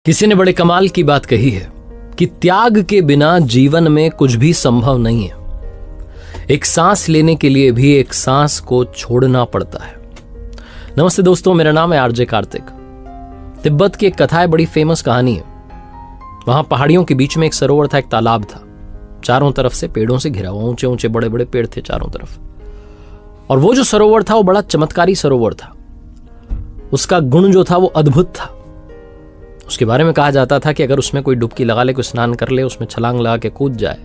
किसी ने बड़े कमाल की बात कही है कि त्याग के बिना जीवन में कुछ भी संभव नहीं है। एक सांस लेने के लिए भी एक सांस को छोड़ना पड़ता है। नमस्ते दोस्तों, मेरा नाम है आरजे कार्तिक। तिब्बत की एक कथा है, बड़ी फेमस कहानी है। वहां पहाड़ियों के बीच में एक सरोवर था, एक तालाब था, चारों तरफ से पेड़ों से घिरा हुआ, ऊंचे ऊंचे बड़े बड़े पेड़ थे चारों तरफ। और वो जो सरोवर था वो बड़ा चमत्कारी सरोवर था। उसका गुण जो था वो अद्भुत था। उसके बारे में कहा जाता था कि अगर उसमें कोई डुबकी लगा ले, कोई स्नान कर ले, उसमें छलांग लगा के कूद जाए,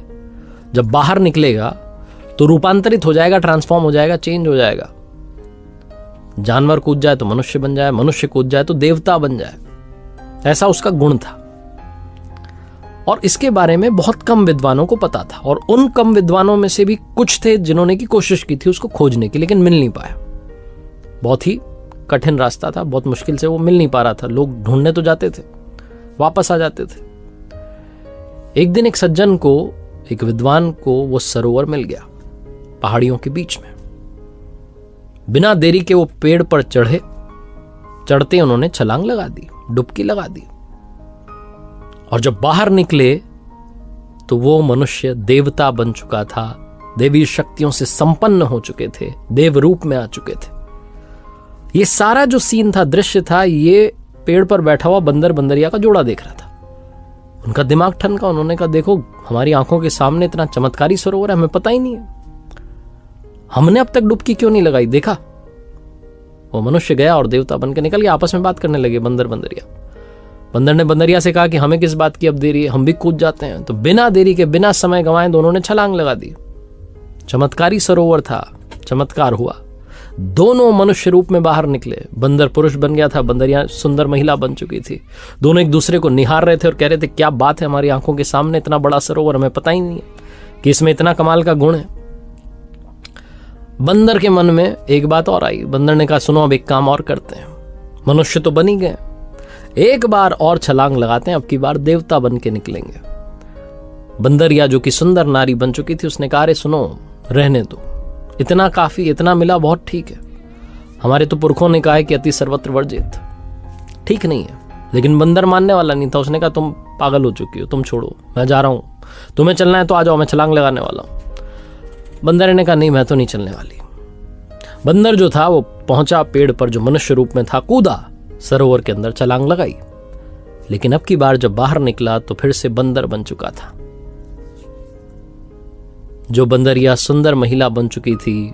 जब बाहर निकलेगा तो रूपांतरित हो जाएगा, ट्रांसफॉर्म हो जाएगा, चेंज हो जाएगा। जानवर कूद जाए तो मनुष्य बन जाए, मनुष्य कूद जाए तो देवता बन जाए। ऐसा उसका गुण था। और इसके बारे में बहुत कम विद्वानों को पता था, और उन कम विद्वानों में से भी कुछ थे जिन्होंने की कोशिश की थी उसको खोजने की, लेकिन मिल नहीं पाया। बहुत ही कठिन रास्ता था, बहुत मुश्किल से वो मिल नहीं पा रहा था। लोग ढूंढने तो जाते थे, वापस आ जाते थे। एक दिन एक सज्जन को, एक विद्वान को वो सरोवर मिल गया पहाड़ियों के बीच में। बिना देरी के वो पेड़ पर चढ़ते उन्होंने छलांग लगा दी, डुबकी लगा दी। और जब बाहर निकले तो वो मनुष्य देवता बन चुका था, देवी शक्तियों से संपन्न हो चुके थे, देव रूप में आ चुके थे। ये सारा जो सीन था, दृश्य था, ये पेड़ पर बैठा हुआ बंदर बंदरिया का जोड़ा देख रहा था। उनका दिमाग ठनका। उन्होंने कहा, देखो हमारी आंखों के सामने इतना चमत्कारी सरोवर है, हमें पता ही नहीं है, हमने अब तक डुबकी क्यों नहीं लगाई, देखा। वो मनुष्य गया और देवता बनकर निकल गया। आपस में बात करने लगे बंदर बंदरिया। बंदर ने बंदरिया से कहा कि हमें किस बात की अब देरी है, हम भी कूद जाते हैं। तो बिना देरी के, बिना समय गंवाए दोनों ने छलांग लगा दी। चमत्कारी सरोवर था, चमत्कार हुआ। दोनों मनुष्य रूप में बाहर निकले। बंदर पुरुष बन गया था, बंदरिया सुंदर महिला बन चुकी थी। दोनों एक दूसरे को निहार रहे थे और कह रहे थे, क्या बात है, हमारी आंखों के सामने इतना बड़ा सरोवर, हमें पता ही नहीं है कि इसमें इतना कमाल का गुण है। बंदर के मन में एक बात और आई। बंदर ने कहा, सुनो अब एक काम और करते हैं, मनुष्य तो बन ही गए, एक बार और छलांग लगाते हैं, अब की बार देवता बन के निकलेंगे। बंदरिया जो कि सुंदर नारी बन चुकी थी, उसने कहा, अरे सुनो, रहने दो, इतना काफी, इतना मिला बहुत ठीक है। हमारे तो पुरखों ने कहा है कि अति सर्वत्र वर्जित, ठीक नहीं है। लेकिन बंदर मानने वाला नहीं था। उसने कहा, तुम पागल हो चुकी हो, तुम छोड़ो, मैं जा रहा हूं, तुम्हें चलना है तो आ जाओ, मैं छलांग लगाने वाला हूं। बंदर ने कहा, नहीं, मैं तो नहीं चलने वाली। बंदर जो था वो पहुंचा पेड़ पर, जो मनुष्य रूप में था, कूदा सरोवर के अंदर, छलांग लगाई। लेकिन अब की बार जब बाहर निकला तो फिर से बंदर बन चुका था। जो बंदरिया सुंदर महिला बन चुकी थी,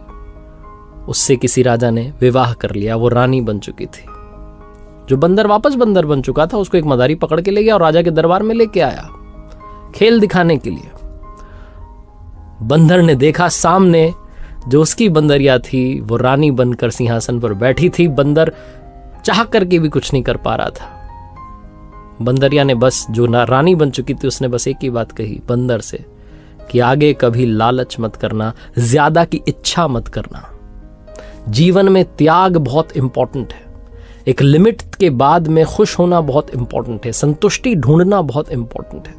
उससे किसी राजा ने विवाह कर लिया, वो रानी बन चुकी थी। जो बंदर वापस बंदर बन चुका था, उसको एक मदारी पकड़ के ले गया और राजा के दरबार में लेके आया, खेल दिखाने के लिए। बंदर ने देखा सामने जो उसकी बंदरिया थी वो रानी बनकर सिंहासन पर बैठी थी। बंदर चाह करके भी कुछ नहीं कर पा रहा था। बंदरिया ने बस, जो रानी बन चुकी थी, उसने बस एक ही बात कही बंदर से कि आगे कभी लालच मत करना, ज्यादा की इच्छा मत करना। जीवन में त्याग बहुत इंपॉर्टेंट है। एक लिमिट के बाद में खुश होना बहुत इंपॉर्टेंट है। संतुष्टि ढूंढना बहुत इंपॉर्टेंट है।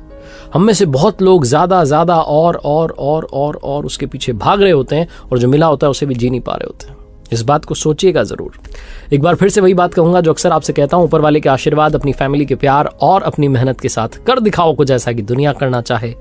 हम में से बहुत लोग ज्यादा और उसके पीछे भाग रहे होते हैं, और जो मिला होता है उसे भी जी नहीं पा रहे होते हैं। इस बात को सोचिएगा जरूर। एक बार फिर से वही बात कहूंगा जो अक्सर आपसे कहता हूं, ऊपर वाले के आशीर्वाद, अपनी फैमिली के प्यार और अपनी मेहनत के साथ कर दिखाओ कुछ ऐसा कि दुनिया करना चाहे।